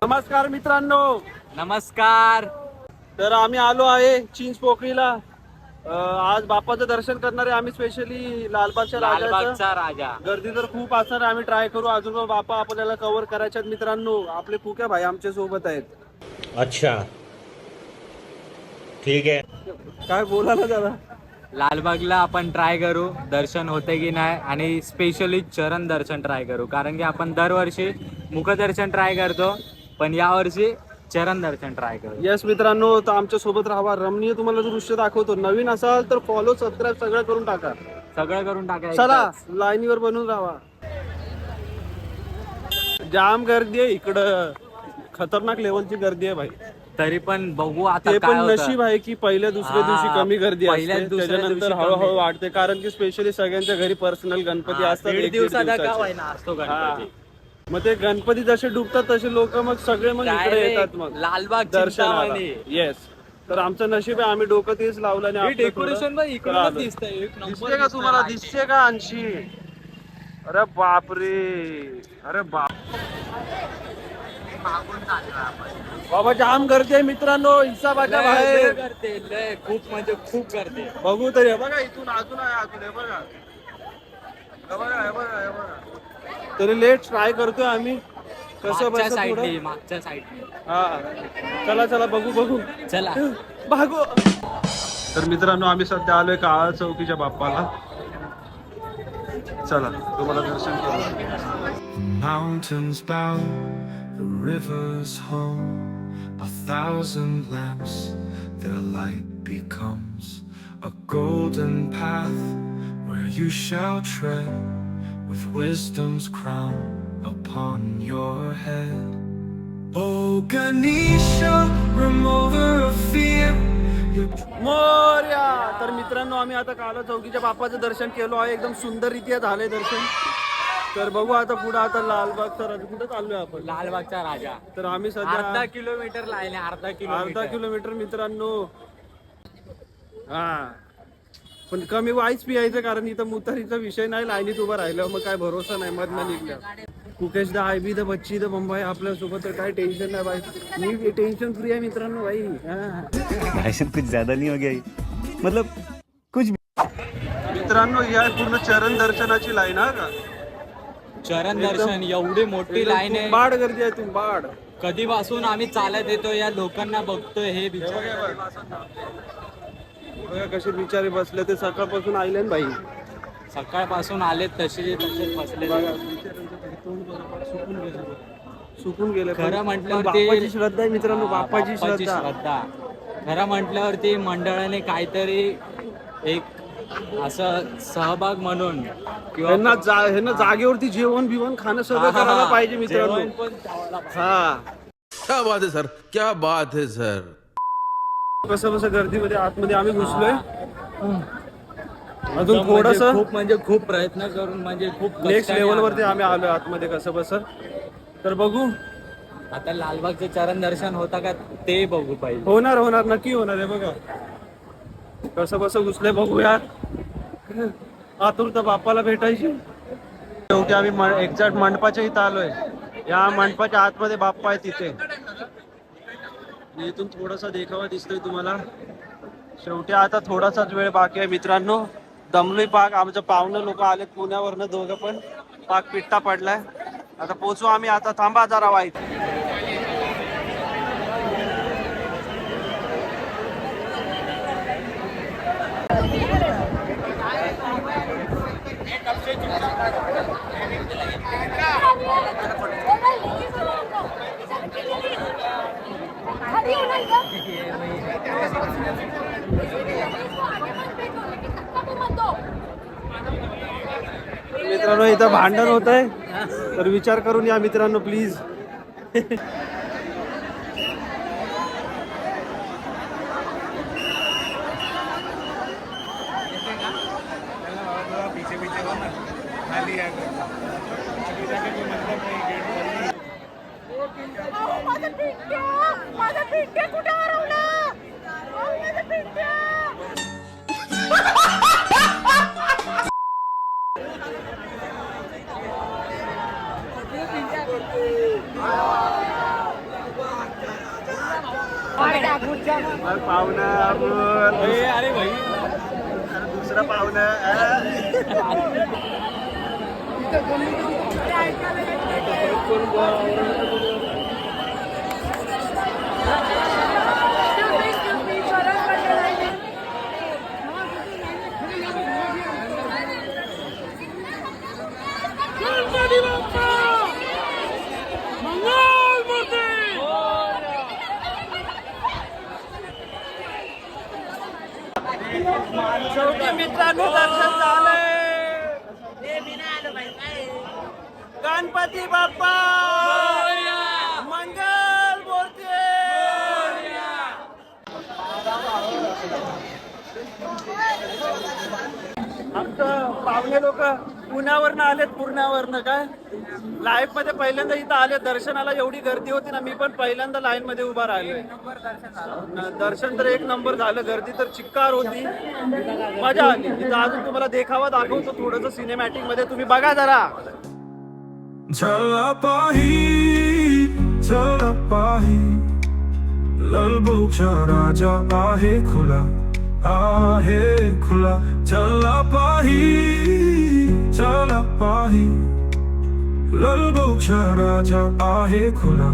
नमस्कार मित्रांनो. नमस्कार. तर आम्ही आलो आहे चिंच पोखरीला. आज बाप्पाचं दर्शन करणारे आम्ही स्पेशली लालबागच्या लालबागचा राजा. गर्दी तर खूप असणार, आम्ही ट्राय करू अजून बाप्पा आपल्याला कव्हर करायचे आहेत. मित्रांनो आपले फुक्या भाई आमच्या सोबत आहेत. अच्छा ठीक आहे. काय बोला ना जरा. लालबागला आपण ट्राय करू दर्शन होते की नाही, आणि स्पेशली चरण दर्शन ट्राय करू, कारण की आपण दरवर्षी मुखदर्शन ट्राय करतो, पण यावर्षी चरण दर्शन ट्राय करू. येस मित्रांनो, तर आमच्या सोबत राहा. रमणीय तुम्हाला दृश्य दाखवतो. नवीन असाल तर फॉलो सबस्क्राईब सगळं करून टाका. सगळं करून टाका. चला लाईनीवर बनून राहा. जाम गर्दी आहे इकडं, खतरनाक लेवलची गर्दी आहे भाई. तरी पण बघू आता. ते काय पण होतं. नशीब आहे की पहिल्या दुसऱ्या दिवशी कमी गर्दी असते, त्याच्यानंतर हळूहळू वाढते, कारण की स्पेशली सगळ्यांच्या घरी पर्सनल गणपती असतात. दीड दिवसाचा का होईना असतो गणपती. मग ते गणपती जसे डुबतात तसे लोक मग सगळे मग इकडे येतात मग लालबाग दर्शनाला. येस, तर आमचं नशीब आहे, आम्ही डोकं तेच लावलं आणि डेकोरेशन पण इकडूनच दिसतंय. दिसते का तुम्हाला? दिसते का अंशी? अरे बापरे, अरे बाप बाबा, जाम गर्दी आहे मित्रांनो. हिसाबाच्या बाहेर करते खूप, म्हणजे खूप करते. बघू तरी. बघा इथून अजून आहे, अजून आहे बघा. तरी लेट ट्राय करतोय आम्ही कसं बस मागच्या साईड. हा चला चला बघू चला भागो. तर मित्रांनो आम्ही सध्या आलोय काळा चौकीच्या बाप्पाला. चला तुम्हाला दर्शन करू. Mountains bow, the rivers hum, 1,000 lamps, their light becomes a golden path where you shall tread with wisdom's crown upon your head. Oh Ganesha, remover of fear. Morya. तर मित्रांनो आम्ही आता काला चौकीच्या बाप्पाचं दर्शन केलो आहे. एकदम सुंदर रीत्या झालंय दर्शन. तर बघू आता पुढे. आता लालबागचा राजा कुठे चाललोय आपण? लालबागचा राजा. तर आम्ही सध्या अर्धा किलोमीटर लाईन. अर्धा किलोमीटर मित्रांनो. हा पण कमी वाईच पियायचं, कारण इथं मुतारीचा विषय नाही. लाईनीत उभं राहिलं मग काय भरोसा नाही मधनं निघल्या. कुकेश दा आय बी द बच्ची द बंबाई आपल्या सोबत, तर काय टेन्शन नाही भाई. मी टेन्शन फ्री आहे मित्रांनो भाई. भाषण कुछ ज्यादा नहीं हो गया, मतलब कुछ. मित्रांनो ही आहे पूर्ण चरण दर्शनाची लाईन. हा का चरण दर्शन एवढी मोठी लाईन आहे. बाड गर्दी आहे. तुम्ही बाड कधीपासून आम्ही चालत येतो, या लोकांना बघतोय. हे बिचारे बघा कसे बिचारे बसले. ते सकाळपासून आले ना भाई. सकाळपासून आलेत तसेच बसले. सुकून गेले. खरं म्हटल्यावर बाप्पाची श्रद्धा आहे मित्रांनो. बाप्पाची श्रद्धा. खरं म्हटल्यावरती मंडळाने काहीतरी एक असं सहभाग म्हणून ह्यांना जागेवरती जेवण बिवण खाणं सगळं करायला पाहिजे मित्रांनो. हा क्या बात है सर, क्या बात है सर. कसं गर्दीमध्ये आतमध्ये आम्ही घुसलोय. अजून थोडस खूप म्हणजे खूप प्रयत्न करून, म्हणजे खूप नेक्स्ट लेवल वरती आम्ही आलोय आतमध्ये कसं बस. तर बघू आता लालबागचं चरण दर्शन होता का ते बघू पाहिजे. होणार नक्की होणार आहे. बघा कसं बस घुसलंय. बघूया, आतुरता बाप्पाला भेटायची. शेवटी आम्ही एक्झॅक्ट मंडपाच्या इथं आलोय. या मंडपाच्या आतमध्ये बाप्पा आहे तिथे. इथून थोडासा देखावा दिसतोय तुम्हाला. शेवटी आता थोडासाच वेळ बाकी आहे मित्रांनो. दमलोय पाक. आमचं पाहुणे लोक आलेत पुण्यावरनं, दोघं पण पाक पिट्टा पडलाय. आता पोचू आम्ही. आता थांबा जरा वाईट. मित्रांनो इथं भांडण होत आहे, तर विचार करून या मित्रांनो प्लीज. माझं पिंट्या कुठे हरवलं? माझं पिंट्या. पाहुणा अरे भाई दुसरा पाहुणा शेवटी मित्रांनो दर्शन झालंय. गणपती बाप्पा मंगल मूर्ती. आमचं पाहुणे लोक पुण्यावरनं आलेत, पूर्णावरनं काय लाईव्ह मध्ये पहिल्यांदा इथं आले. दर्शनाला एवढी गर्दी होती ना, मी पण पहिल्यांदा लाईन मध्ये उभा राहिलोय. दर्शन तर एक नंबर झालं, गर्दी तर चिक्कार होती, मजा आली. इथं अजून तुम्हाला देखावा दाखवतो थोडंसं सिनेमॅटिक मध्ये, तुम्ही बघा जरा. चला पाही ललबोच्या राजा आहे खुला चला पाही ललबोच्या राजा आहे खुला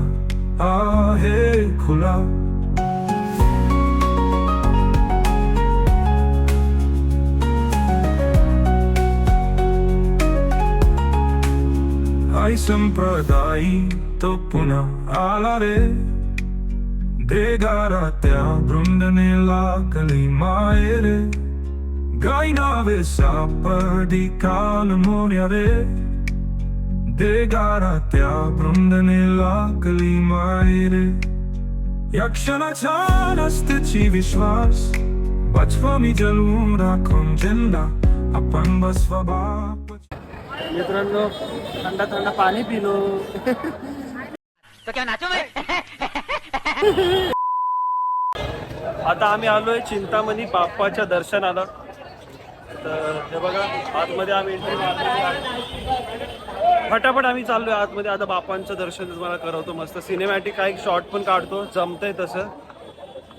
आई संप्रदायी तो पुन्हा आला रे. देगारा त्या वृंदने लागली माये रे. गाई नावे सापडी काल मोर्या रे. देगारा त्या वृंदने लागली माये रे. या क्षणाच्या नसतेची विश्वास बचवा मी जलवून राखून जिंदा आपण बसवा बाप. मित्रांनो थंडा थंडा पाणी पिलो. आता आम्ही आलोय चिंतामणी बाप्पाच्या दर्शनाला. तर हे बघा आतमध्ये आम्ही एंट्री मारली. फटाफट आम्ही चाललोय आतमध्ये. आता बाप्पांचं दर्शन तुम्हाला करवतो. मस्त सिनेमॅटिक काही शॉट पण काढतो, जमतंय तसं.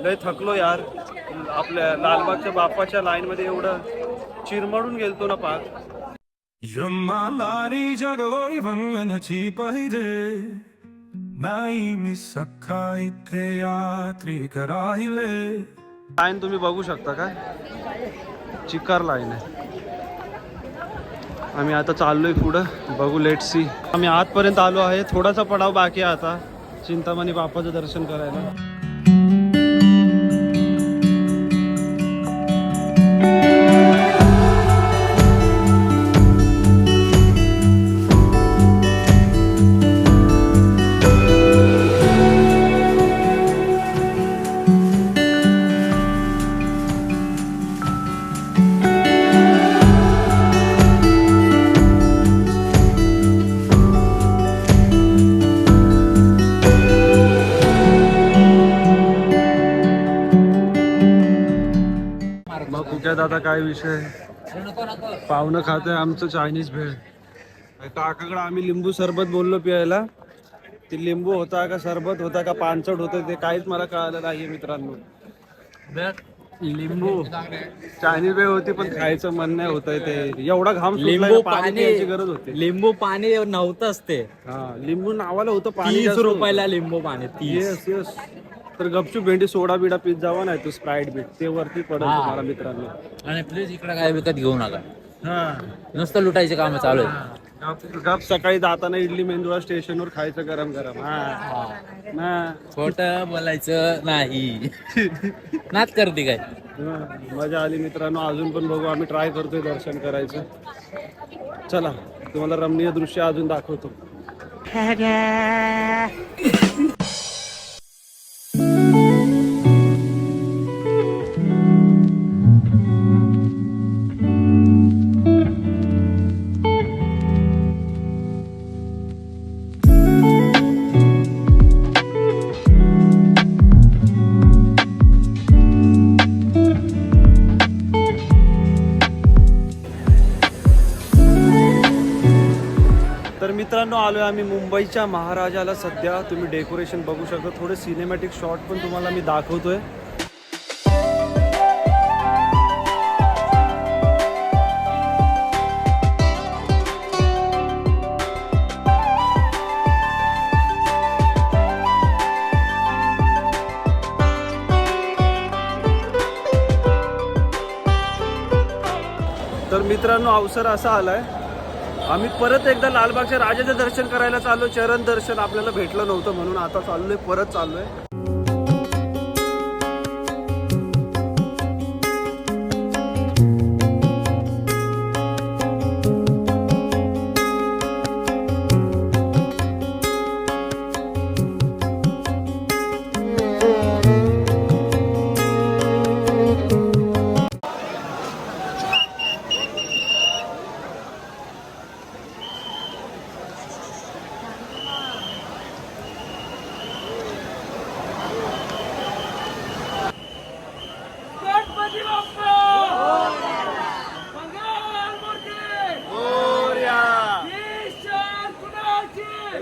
लय थकलो यार, आपल्या लालबागच्या बाप्पाच्या लाईन मध्ये एवढं चिरमडून गेलतो ना पाक. यमालारी जगलोय वंगनाची पाहिजे. नाही मी सखा इथे यात्रिक राहिले. लाईन तुम्ही बघू शकता काय, चिक्कार लाईन आहे. आम्ही आता चाललोय पुढं, बघू लेट सी. आम्ही आतपर्यंत आलो आहे, थोडासा पडाव बाकी आहे आता चिंतामणी बाप्पाचं दर्शन करायला. आता काय विषय, पाहुणं खातंय आमचं चायनीज भेळ. काकाकडे आम्ही लिंबू सरबत बोललो प्यायला. ते लिंबू होता का सरबत होता का पानचट होतं ते काहीच मला कळालं नाही मित्रांनो. लिंबू चायनीज भेळ होती पण खायचं मन नाही होतंय. ते एवढा घाम लिंबू पाणी प्यायची गरज होती. लिंबू पाणी नव्हतंच ते. हा लिंबू नावाला होतं पाणी. 30 रुपयाला लिंबू पाणी. 30. Yes yes. तर गपचूप भेंडी सोडा बिडा पीत जावा, नाही तो स्प्राईट बीट ते वरती पडत तुम्हाला मित्रांनो. आणि प्लीज इकडे काय विकत घेऊ नका, हा नुसतं लुटायचे काम चालू आहे. गप सकाळी जाताना इडली मेंदुळा स्टेशनवर खायचं गरम गरम. हा खोट बोलायचं नाही. नाच करते काय. मजा आली मित्रांनो. अजून पण बघू, आम्ही ट्राय करतोय दर्शन करायचं. चला तुम्हाला रमणीय दृश्य अजून दाखवतो. मित्रांनो आलोय आम्ही मुंबईच्या महाराजाला. सध्या तुम्ही डेकोरेशन बघू शकता, थोडे सिनेमॅटिक शॉट पण तुम्हाला मी दाखवतोय. तर मित्रांनो अवसर असा आलाय, आम्ही परत एकदा लालबागच्या राजाचं दर्शन करायला चाललो. चरण दर्शन आपल्याला भेटलं नव्हतं म्हणून आता चाललोय, परत चाललोय.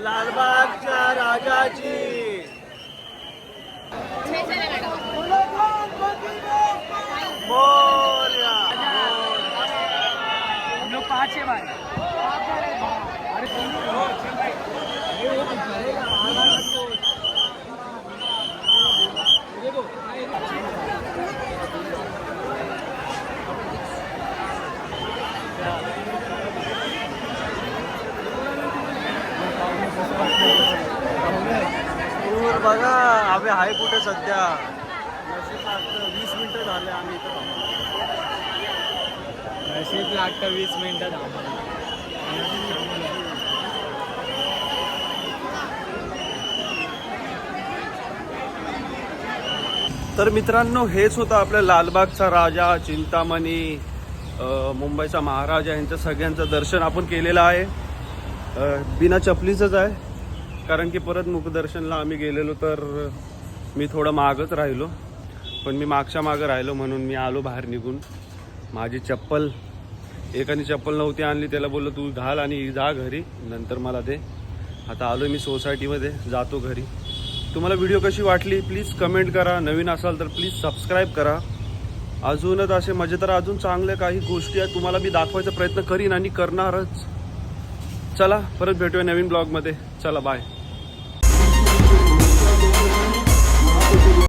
लालबागच्या राजाची मोरया. बघा आम्ही आहे कुठे सध्या. 20 मिनिटं झाले आम्ही इथं. 20 मिनिटं. तर मित्रांनो हेच होतं आपल्या लालबागचा राजा, चिंतामणी, मुंबईचा महाराजा यांचं सगळ्यांचं दर्शन आपण केलेलं आहे. बिना चपलीचंच आहे, कारण की परत मुखदर्शनला आम्ही गेलेलो तर मी थोडं मागच राहिलो. पण मी मागच्या मागं राहिलो म्हणून मी आलो बाहेर निघून. माझी चप्पल एकाने चप्पल नव्हती आणली, त्याला बोललो तू घाल आणि जा घरी, नंतर मला दे. आता आलो मी सोसायटीमध्ये, जातो घरी. तुम्हाला व्हिडिओ कशी वाटली प्लीज कमेंट करा. नवीन असाल तर प्लीज सबस्क्राईब करा. अजूनच असे मजेदार अजून चांगल्या काही गोष्टी आहेत तुम्हाला मी दाखवायचा प्रयत्न करीन आणि करणारच. चला परत भेटूया नवीन ब्लॉगमध्ये. चला बाय.